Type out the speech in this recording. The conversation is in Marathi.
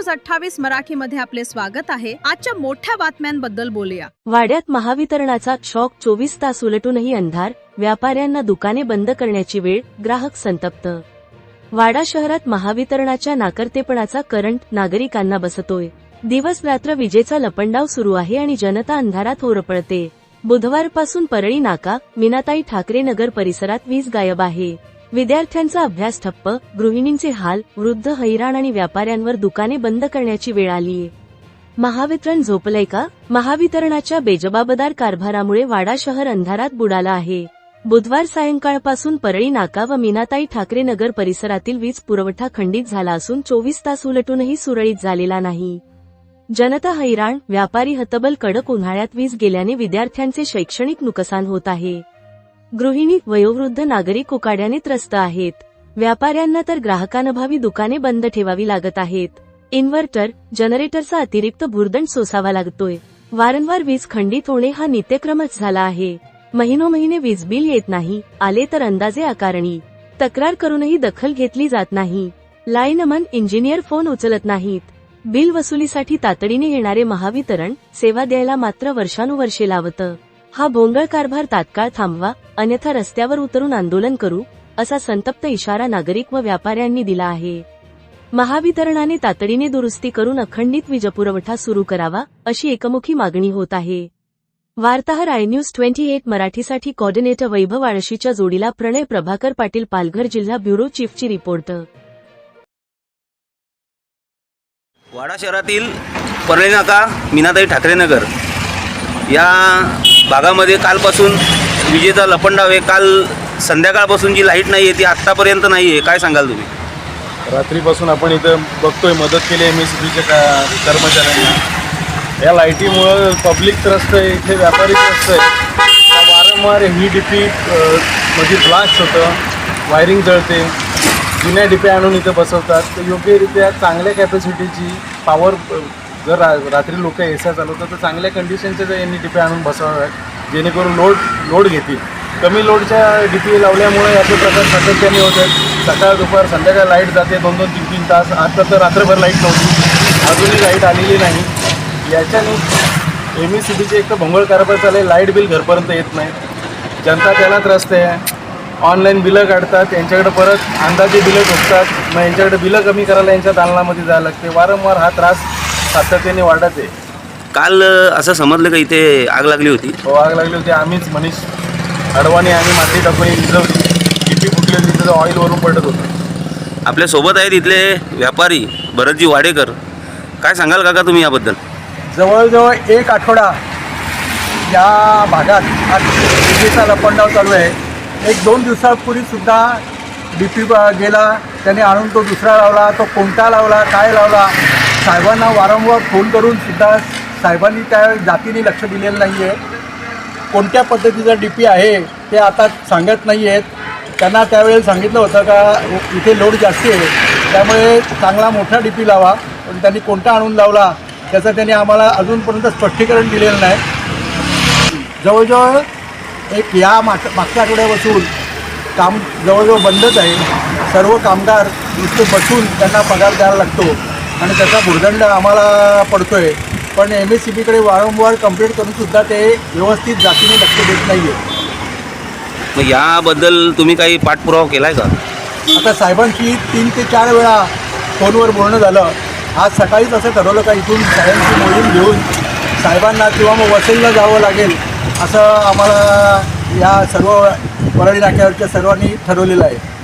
न्यूज 28 मराठीमध्ये आपले स्वागत आहे। आजच्या मोठ्या बातम्यांबद्दल बोलूया। वाड्यात महावितरणाचा शॉक, 24 तास उलटूनही अंधार, व्यापाऱ्यांना दुकाने बंद करण्याची वेळ, ग्राहक संतप्त। वाडा शहरात महावितरणाच्या नाकर्तेपणाचा करंट नागरिकांना बसतोय। दिवस रात्र विजेचा लपंडाव सुरू आहे आणि जनता अंधारात होरपळते। बुधवारपासून परळी नाका, मीनाताई ठाकरे नगर परिसरात वीज गायब आहे। विद्यार्थ्यांचा अभ्यास ठप्प, गृहिणींचे हाल, वृद्ध हैराण आणि व्यापाऱ्यांवर दुकाने बंद करण्याची वेळ आलीये। महावितरण झोपलंय का? महावितरणाच्या बेजबाबदार कारभारामुळे वाडा शहर अंधारात बुडाला आहे। बुधवार सायंकाळपासून परळी नाका व मीनाताई ठाकरे नगर परिसरातील वीज पुरवठा खंडित झाला असून 24 तास उलटूनही सुरळीत झालेला नाही। जनता हैराण, व्यापारी हतबल। कडक उन्हाळ्यात वीज गेल्याने विद्यार्थ्यांचे शैक्षणिक नुकसान होत आहे। गृहिणी, वयोवृद्ध नागरिक उकाड्याने त्रस्त आहेत। व्यापाऱ्यांना तर ग्राहकांअभावी दुकाने बंद ठेवावी लागत आहेत। इन्व्हर्टर, जनरेटरचा अतिरिक्त भुर्दंड सोसावा लागतोय। वारंवार वीज खंडित होणे हा नित्यक्रमच झाला आहे। महिनोमहिने वीज बिल येत नाही, आले तर अंदाजे आकारणी। तक्रार करूनही दखल घेतली जात नाही। लाईनमन, इंजिनियर फोन उचलत नाहीत। बिल वसुलीसाठी तातडीने येणारे महावितरण सेवा द्यायला मात्र वर्षानुवर्षे लावतं। हा भोंगळ कारभार तात्काळ थांबवा, अन्यथा रस्त्यावर उतरून आंदोलन करू, असा संतप्त इशारा नागरिक व व्यापाऱ्यांनी दिला आहे। महावितरणाने तातडीने दुरुस्ती करून अखंडित वीजपुरवठा सुरू करावा, अशी एकमुखी मागणी होत आहे। वार्ताहर iNews28 मराठीसाठी कोऑर्डिनेटर वैभव आळशीच्या जोडीला प्रणय प्रभाकर पाटील, पालघर जिल्हा ब्युरो चीफची रिपोर्ट। वाडा शहरातील परळी नाका, मीनाताई ठाकरे नगर या भागामध्ये कालपासून विजेचा लपंडाव आहे। काल संध्याकाळपासून जी लाईट नाही आहे ती आत्तापर्यंत नाही आहे, काय सांगाल तुम्ही? रात्रीपासून आपण इथं बघतोय, मदत केली MSEBीच्या कर्मचाऱ्यांना। या लाईटीमुळं पब्लिक त्रस्त आहे, इथे व्यापारी त्रस्त आहे। वारंवार ही डीपी मध्ये ब्लास्ट होतं, वायरिंग जळते। जुन्या डीपी आणून इथं बसवतात, तर योग्यरित्या चांगल्या कॅपॅसिटीची पॉवर जर रात्री लोक एसा चालवतात तर चांगल्या कंडिशनच्या जर यांनी डीपी आणून बसवाव्यात, जेणेकरून लोड घेतील। कमी लोडच्या डीपी लावल्यामुळे असे प्रकार सातत्याने होत आहेत। सकाळ दुपार संध्याकाळ लाईट जाते 2-2, 3-3 तास। आता तर रात्रभर लाईट नव्हती, अजूनही लाईट आलेली नाही। याच्याने MSEBीचे एक तर भोंगळ कारभार चालले, लाईट बिल घरपर्यंत येत नाही, जनता त्याला त्रस्त आहे। ऑनलाईन बिलं काढतात, यांच्याकडे परत अंदाजे बिलं ठोकतात, मग यांच्याकडे बिलं कमी करायला यांच्या दालनामध्ये जायला लागते। वारंवार हा त्रास सातत्याने वाढत आहे। काल असं समजलं का इथे आग लागली होती? हो, आग लागली होती। आम्हीच मनीष अडवाणी आम्ही माती टाकून विझवली, डीपी फुटली, तिथं ऑइलवरून पडत होतं। आपल्या सोबत आहेत इथले व्यापारी भरतजी वाडेकर, काय सांगाल काका तुम्ही याबद्दल? जवळजवळ एक आठवडा या भागात आज विजेचा लपंडाव चालू आहे। 1-2 दिवसापूर्वी सुद्धा डीपी गेला, त्याने आणून तो दुसरा लावला, तो कोणता लावला, काय लावला। साहेबांना वारंवार फोन करून सुद्धा साहेबांनी त्या जातीने लक्ष दिलेलं नाही आहे। कोणत्या पद्धतीचा डीपी आहे ते आता सांगत नाही आहेत। त्यांना त्यावेळेला सांगितलं होतं का इथे लोड जास्ती आहे, त्यामुळे चांगला मोठा डीपी लावा, पण त्यांनी कोणता आणून लावला त्याचं त्यांनी आम्हाला अजूनपर्यंत स्पष्टीकरण दिलेलं नाही। जवळजवळ या मागच्या आठवड्यापासून काम जवळजवळ बंदच आहे। सर्व कामगार नुसते बसून त्यांना पगार द्यायला लागतो आणि त्याचा भुर्दंड आम्हाला पडतोय, पण MSEBीकडे वारंवार कंप्लेंट करूनसुद्धा ते व्यवस्थित जातीने लक्ष देत नाही आहे। मग याबद्दल तुम्ही काही पाठपुरावा केला आहे का? आता साहेबांशी 3 ते 4 वेळा फोनवर बोलणं झालं। आज सकाळीच असं ठरवलं का इथून साहेबांची मोहीम घेऊन साहेबांना किंवा मग वसईला जावं लागेल, असं आम्हाला या सर्व परळी नाक्यावरच्या सर्वांनी ठरवलेलं आहे।